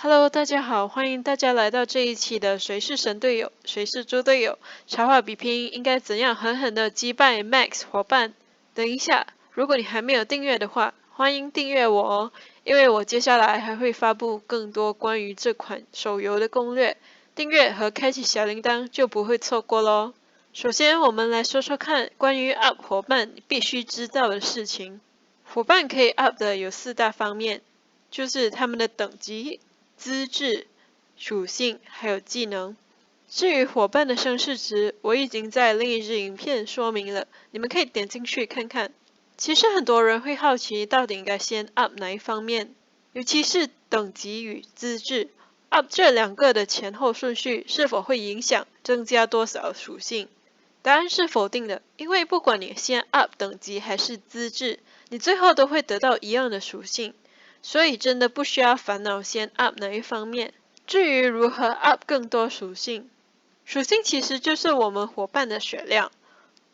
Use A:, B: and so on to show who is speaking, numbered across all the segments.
A: Hello，大家好，欢迎大家来到这一期的谁是神队友，谁是猪队友？插画比拼应该怎样狠狠的击败 Max 伙伴？等一下，如果你还没有订阅的话，欢迎订阅我哦，因为我接下来还会发布更多关于这款手游的攻略，订阅和开启小铃铛就不会错过咯。首先，我们来说说看关于 UP 伙伴必须知道的事情。伙伴可以 UP 的有4大方面，就是他们的等级、资质、属性还有技能。至于伙伴的升势值，我已经在另一支影片说明了，你们可以点进去看看。其实很多人会好奇，到底应该先 UP 哪一方面，尤其是等级与资质。UP 这2个的前后顺序是否会影响增加多少属性？答案是否定的，因为不管你先 UP 等级还是资质，你最后都会得到一样的属性。所以真的不需要烦恼先 UP 哪一方面。至于如何 UP 更多属性，属性其实就是我们伙伴的血量，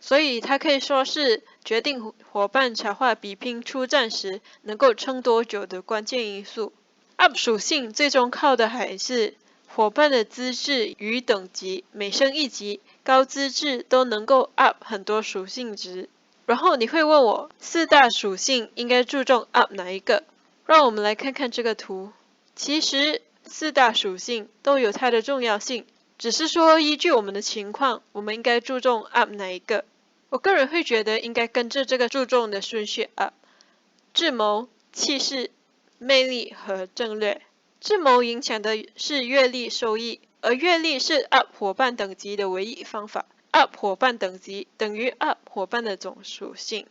A: 所以它可以说是决定伙伴插画比拼出战时能够撑多久的关键因素。UP 属性最终靠的还是伙伴的资质与等级，每升1级，高资质都能够 UP 很多属性值。然后你会问我，4大属性应该注重 UP 哪一个？让我们来看看这个图。其实4大属性都有它的重要性，只是说依据我们的情况，我们应该注重 UP 哪一个。我个人会觉得应该跟着这个注重的顺序 UP。智谋、气势、魅力和战略。智谋影响的是阅历收益，而阅历是 UP 伙伴等级的唯一方法。UP 伙伴等级等于 UP 伙伴的总属性，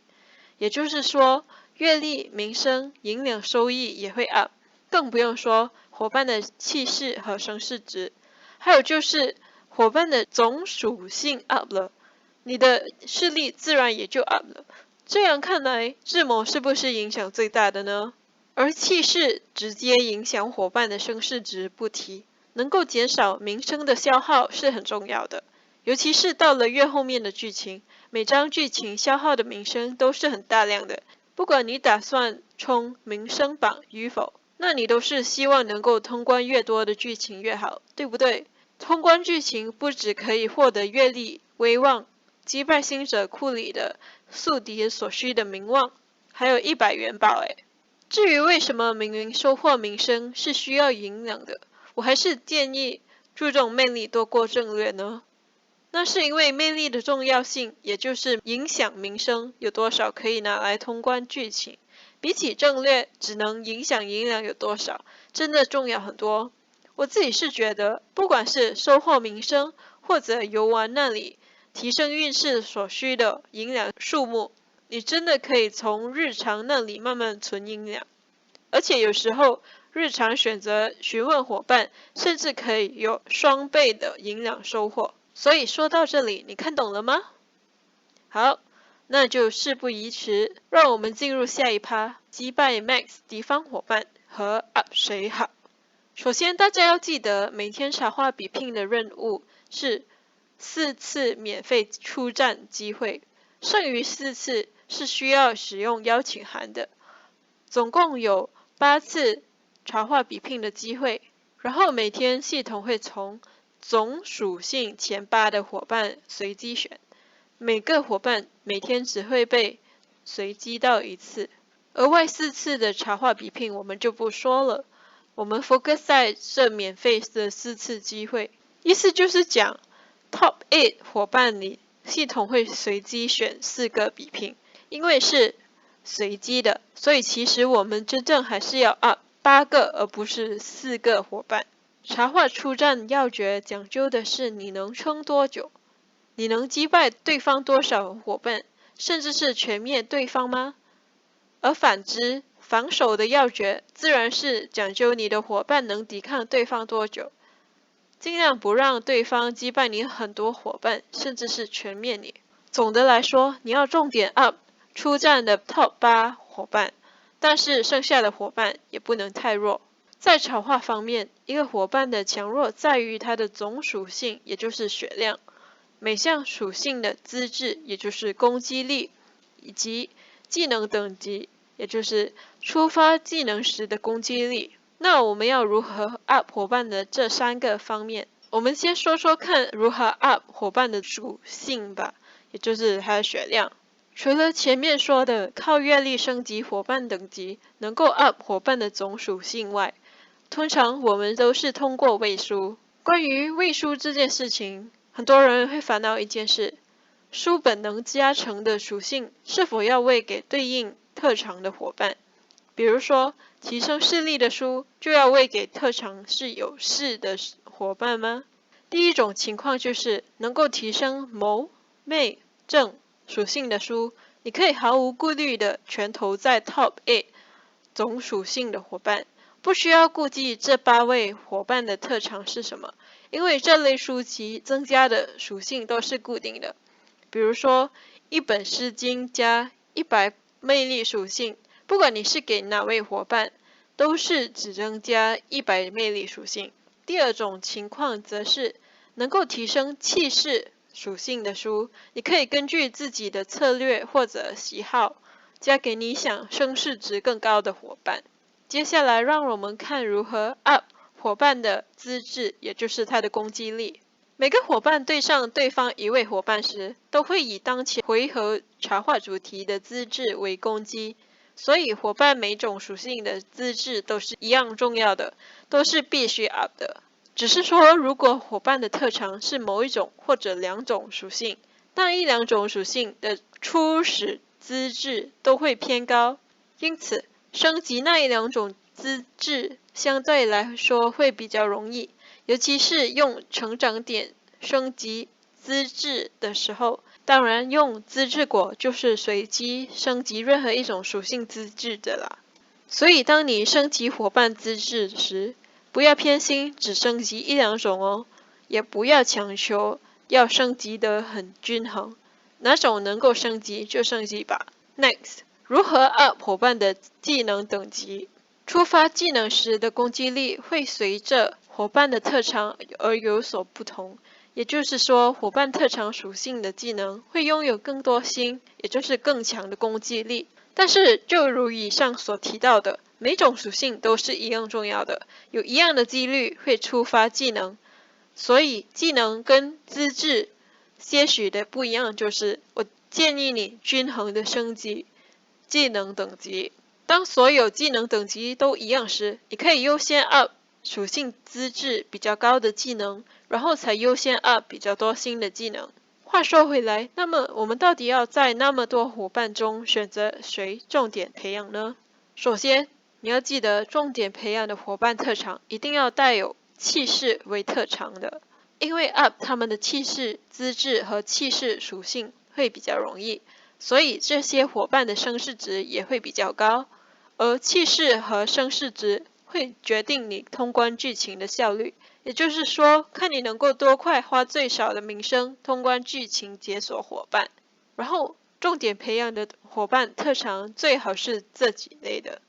A: 也就是说，阅历、名声、银两收益也会 UP， 更不用说伙伴的气势和声势值。还有就是伙伴的总属性 UP 了，你的势力自然也就 UP 了。这样看来，智谋是不是影响最大的呢？而气势直接影响伙伴的声势值不提，能够减少名声的消耗是很重要的。尤其是到了越后面的剧情，每章剧情消耗的名声都是很大量的。不管你打算冲名声榜与否，那你都是希望能够通关越多的剧情越好，对不对？通关剧情不只可以获得阅历、威望，击败星者库里的宿敌所需的名望，还有100元宝诶。至于为什么明明收获名声是需要银两的，我还是建议注重魅力多过战略呢？那是因为魅力的重要性，也就是影响名声有多少可以拿来通关剧情，比起战略只能影响银两有多少，真的重要很多。我自己是觉得，不管是收获名声，或者游玩那里提升运势所需的银两数目，你真的可以从日常那里慢慢存银两。而且有时候日常选择询问伙伴，甚至可以有双倍的银两收获。所以说到这里，你看懂了吗？好，那就事不宜迟，让我们进入下一趴，击败 Max 敌方伙伴和 UP 谁好。首先大家要记得，每天插画比拼的任务是4次免费出战机会，剩余4次是需要使用邀请函的。总共有8次插画比拼的机会，然后每天系统会从总属性前8的伙伴随机选，每个伙伴每天只会被随机到1次。额外4次的插画比拼我们就不说了，我们 focus 在这免费的4次机会。意思就是讲 Top 8伙伴里系统会随机选4个比拼，因为是随机的，所以其实我们真正还是要 UP 8个而不是4个伙伴。插画出战要诀讲究的是你能撑多久，你能击败对方多少伙伴，甚至是全灭对方吗？而反之，防守的要诀自然是讲究你的伙伴能抵抗对方多久，尽量不让对方击败你很多伙伴，甚至是全灭你。总的来说，你要重点 UP 出战的 Top 8伙伴，但是剩下的伙伴也不能太弱。在插画方面，一个伙伴的强弱在于它的总属性，也就是血量，每项属性的资质，也就是攻击力，以及技能等级，也就是触发技能时的攻击力。那我们要如何 up 伙伴的这3个方面？我们先说说看如何 up 伙伴的属性吧，也就是它的血量。除了前面说的靠阅历升级伙伴等级能够 up 伙伴的总属性外，通常我们都是通过喂书。关于喂书这件事情，很多人会烦恼一件事：书本能加成的属性是否要喂给对应特长的伙伴？比如说，提升视力的书就要喂给特长是有视的伙伴吗？第一种情况就是能够提升谋、魅、正属性的书，你可以毫无顾虑的全投在 Top 8总属性的伙伴，不需要顾忌这8位伙伴的特长是什么，因为这类书籍增加的属性都是固定的。比如说，一本诗经加100魅力属性，不管你是给哪位伙伴，都是只增加100魅力属性。第二种情况则是能够提升气势属性的书，你可以根据自己的策略或者喜好，加给你想声势值更高的伙伴。接下来让我们看如何 up 伙伴的资质，也就是他的攻击力。每个伙伴对上对方一位伙伴时，都会以当前回合插画主题的资质为攻击，所以伙伴每种属性的资质都是一样重要的，都是必须 up 的。只是说，如果伙伴的特长是某一种或者2种属性，那1、2种属性的初始资质都会偏高，因此升级那1、2种资质相对来说会比较容易。尤其是用成长点升级资质的时候，当然用资质果就是随机升级任何一种属性资质的啦。所以当你升级伙伴资质时，不要偏心只升级1、2种哦，也不要强求要升级得很均衡，哪种能够升级就升级吧。Next， 如何 up 伙伴的技能等级？触发技能时的攻击力会随着伙伴的特长而有所不同，也就是说，伙伴特长属性的技能会拥有更多星，也就是更强的攻击力。但是，就如以上所提到的，每种属性都是一样重要的，有一样的几率会触发技能，所以技能跟资质些许的不一样，就是我建议你均衡的升级技能等级。当所有技能等级都一样时，你可以优先 up 属性资质比较高的技能，然后才优先 up 比较多星的技能。话说回来，那么我们到底要在那么多伙伴中选择谁重点培养呢？首先，你要记得重点培养的伙伴特长一定要带有气势为特长的，因为 up 他们的气势资质和气势属性会比较容易，所以这些伙伴的声势值也会比较高。而气势和声势值会决定你通关剧情的效率，也就是说，看你能够多快花最少的名声通关剧情解锁伙伴。然后，重点培养的伙伴特长最好是这几类的：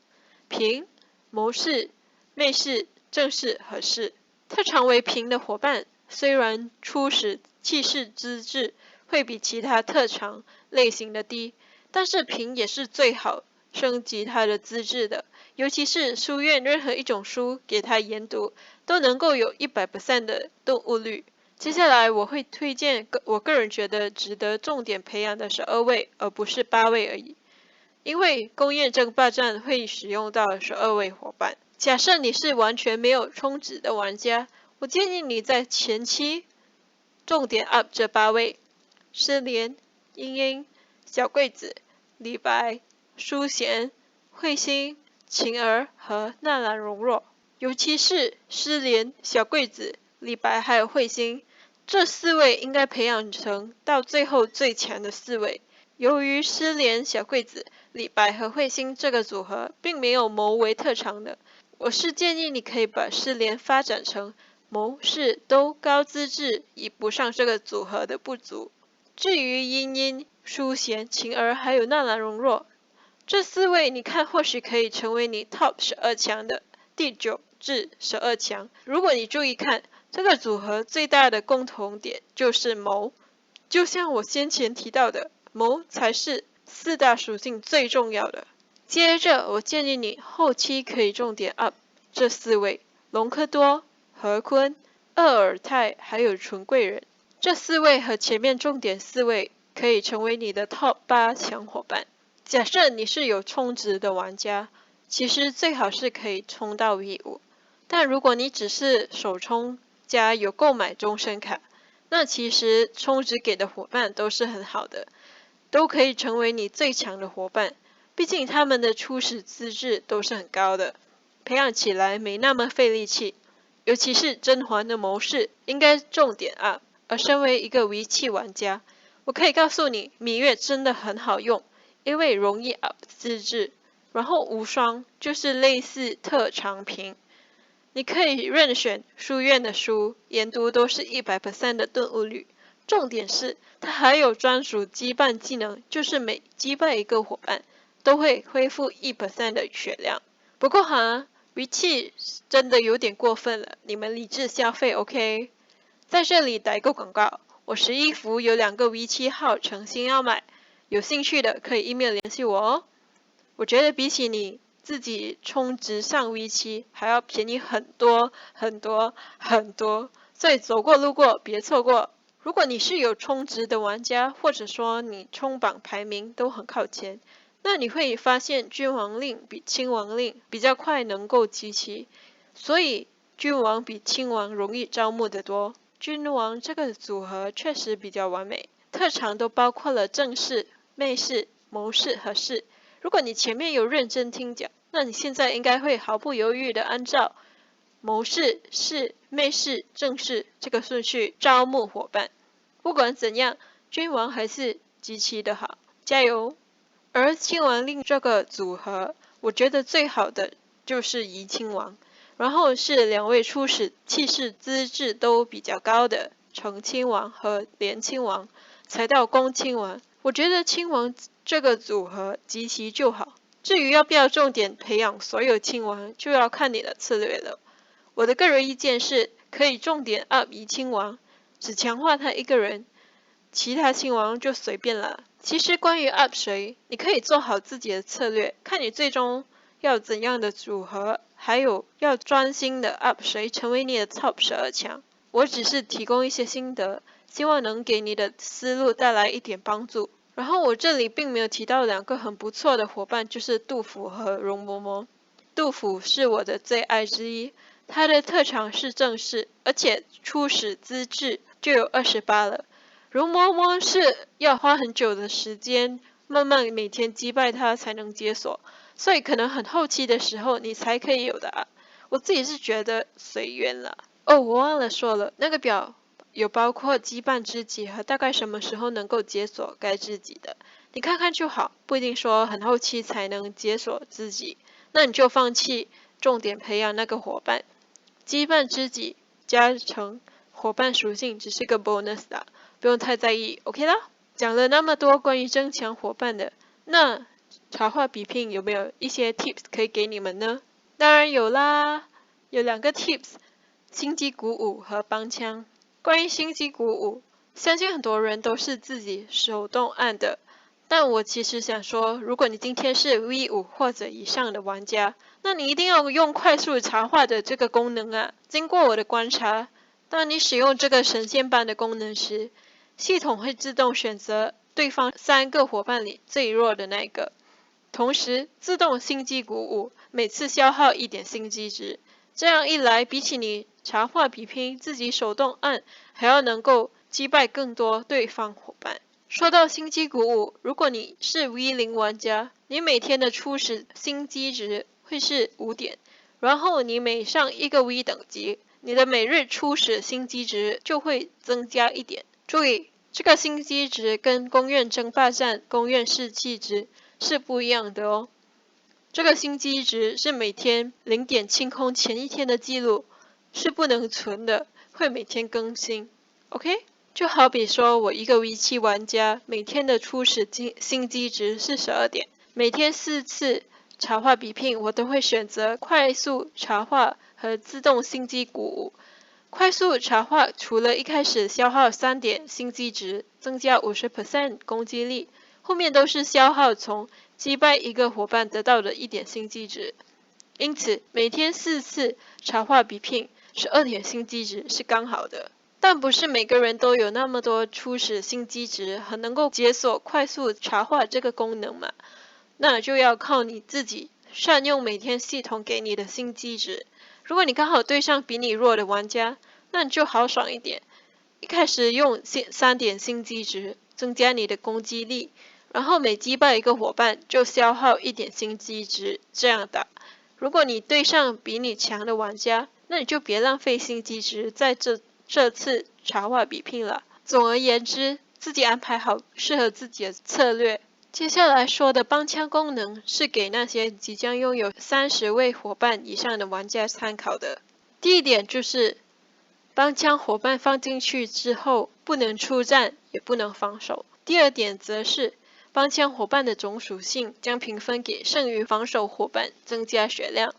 A: 平、谋士、魅士、正士和士。特长为平的伙伴，虽然初始气势资质会比其他特长类型的低，但是平也是最好升级他的资质的，尤其是书院任何一种书给他研读，都能够有100% 的顿悟率。接下来我会推荐我个人觉得值得重点培养的12位，而不是8位而已。因为工业争霸战会使用到12位伙伴。假设你是完全没有充值的玩家，我建议你在前期重点 up 这8位：失联、英英、小桂子、李白、淑贤、慧心、晴儿和纳兰容若。尤其是失联、小桂子、李白还有慧心，这4位应该培养成到最后最强的4位。由于失联、小桂子、李白和慧心这个组合并没有谋为特长的，我是建议你可以把失联发展成谋士都高资质，以补上这个组合的不足。至于茵茵、淑贤、晴儿还有纳兰容若，这4位你看或许可以成为你 Top 12强的第9至12强。如果你注意看，这个组合最大的共同点就是谋，就像我先前提到的，谋才是4大属性最重要的。接着我建议你后期可以重点 up 这4位：隆科多、何坤、厄尔泰还有纯贵人。这4位和前面重点4位可以成为你的 Top 8强伙伴。假设你是有充值的玩家，其实最好是可以充到 V5，但如果你只是首充加有购买终身卡，那其实充值给的伙伴都是很好的，都可以成为你最强的伙伴。毕竟他们的初始资质都是很高的，培养起来没那么费力气。尤其是甄嬛的谋士，应该重点 up。而身为一个V7玩家，我可以告诉你，芈月真的很好用，因为容易 up 资质。然后无双就是类似特长评，你可以任选书院的书，研读都是100% 的顿悟率。重点是它还有专属羁绊技能，就是每击败一个伙伴都会恢复1% 的血量。不过V7真的有点过分了，你们理智消费 OK。在这里打一个广告，我11服有2个 V7号诚心要买，有兴趣的可以 email 联系我哦。我觉得比起你自己充值上 V7还要便宜很多很多很多，所以走过路过别错过。如果你是有充值的玩家，或者说你冲榜排名都很靠前，那你会发现君王令比亲王令比较快能够集齐，所以君王比亲王容易招募得多。君王这个组合确实比较完美，特长都包括了正士、媚士、谋士和士。如果你前面有认真听讲，那你现在应该会毫不犹豫地按照谋士、士、媚士、正士这个顺序招募伙伴。不管怎样，君王还是极其的好，加油！而亲王令这个组合，我觉得最好的就是怡亲王，然后是2位初始气势资质都比较高的成亲王和连亲王，才到恭亲王。我觉得亲王这个组合集齐就好，至于要不要重点培养所有亲王，就要看你的策略了。我的个人意见是，可以重点 up 怡亲王，只强化他一个人，其他亲王就随便了。其实关于 up 谁，你可以做好自己的策略，看你最终要怎样的组合，还有要专心的 up 谁成为你的 top 12强。我只是提供一些心得，希望能给你的思路带来一点帮助。然后我这里并没有提到2个很不错的伙伴，就是杜甫和容嬷嬷。杜甫是我的最爱之一，他的特长是正士，而且初始资质就有28了。容嬷嬷是要花很久的时间，慢慢每天击败他才能解锁，所以可能很后期的时候你才可以有的。我自己是觉得随缘了。哦，我忘了说了，那个表有包括羁绊知己和大概什么时候能够解锁该知己的，你看看就好，不一定说很后期才能解锁知己，那你就放弃重点培养那个伙伴。羁绊知己加成伙伴属性只是个 bonus 的，不用太在意 OK 啦。讲了那么多关于增强伙伴的，那茶话比拼有没有一些 tips 可以给你们呢？当然有啦，有2个 tips， 心机鼓舞和帮腔。关于心机鼓舞，相信很多人都是自己手动按的，但我其实想说，如果你今天是 V5 或者以上的玩家，那你一定要用快速茶话的这个功能啊。经过我的观察，当你使用这个神仙般的功能时，系统会自动选择对方3个伙伴里最弱的那个，同时自动心机鼓舞，每次消耗1点心机值。这样一来，比起你茶话比拼自己手动按，还要能够击败更多对方伙伴。说到心机鼓舞，如果你是 V0 玩家，你每天的初始心机值会是5点，然后你每上1个 V 等级，你的每日初始心机值就会增加1点。注意，这个心机值跟宫院争霸战、宫院士气值是不一样的哦。这个心机值是每天0点清空前一天的记录，是不能存的，会每天更新。OK？ 就好比说我一个 V7 玩家，每天的初始心机值是12点，每天4次茶话比拼，我都会选择快速茶话和自动心机鼓舞。快速茶话除了一开始消耗3点心机值，增加 50% 攻击力，后面都是消耗从击败一个伙伴得到的1点心机值。因此每天4次茶话比拼12点心机值是刚好的。但不是每个人都有那么多初始心机值和能够解锁快速茶话这个功能嘛，那就要靠你自己善用每天系统给你的心机值。如果你刚好对上比你弱的玩家，那你就豪爽一点，一开始用3点心机值增加你的攻击力，然后每击败一个伙伴就消耗1点心机值，这样打。如果你对上比你强的玩家，那你就别浪费心机值在这次茶话比拼了。总而言之，自己安排好适合自己的策略。接下来说的帮腔功能是给那些即将拥有30位伙伴以上的玩家参考的。第一点就是帮腔伙伴放进去之后不能出战也不能防守。第二点则是帮腔伙伴的总属性将评分给剩余防守伙伴，增加血量。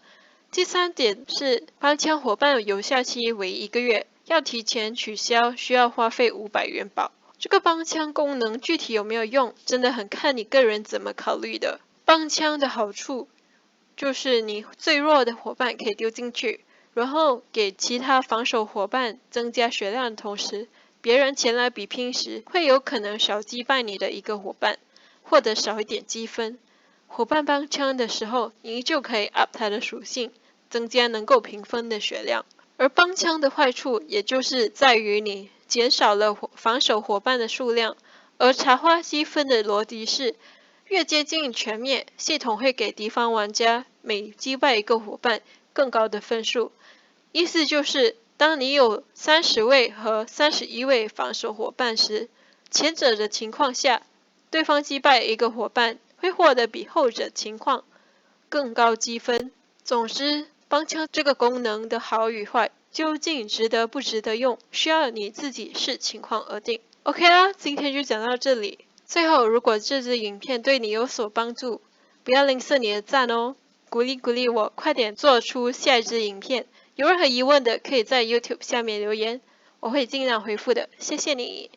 A: 第三点是帮腔伙伴有效期为1个月，要提前取消需要花费500元宝。这个帮腔功能具体有没有用，真的很看你个人怎么考虑的。帮腔的好处就是你最弱的伙伴可以丢进去，然后给其他防守伙伴增加血量的同时，别人前来比拼时会有可能少击败你的一个伙伴，或者少一点积分。伙伴帮腔的时候，你就可以 up 它的属性，增加能够评分的血量。而帮腔的坏处也就是在于你减少了防守伙伴的数量，而茶花积分的逻辑是越接近全灭，系统会给敌方玩家每击败一个伙伴更高的分数。意思就是当你有30位和31位防守伙伴时，前者的情况下，对方击败一个伙伴会获得比后者情况更高积分。总之，帮腔这个功能的好与坏，究竟值得不值得用，需要你自己视情况而定。OK 啦，今天就讲到这里。最后，如果这支影片对你有所帮助，不要吝啬你的赞哦，鼓励鼓励我，快点做出下一支影片。有任何疑问的，可以在 YouTube 下面留言，我会尽量回复的。谢谢你。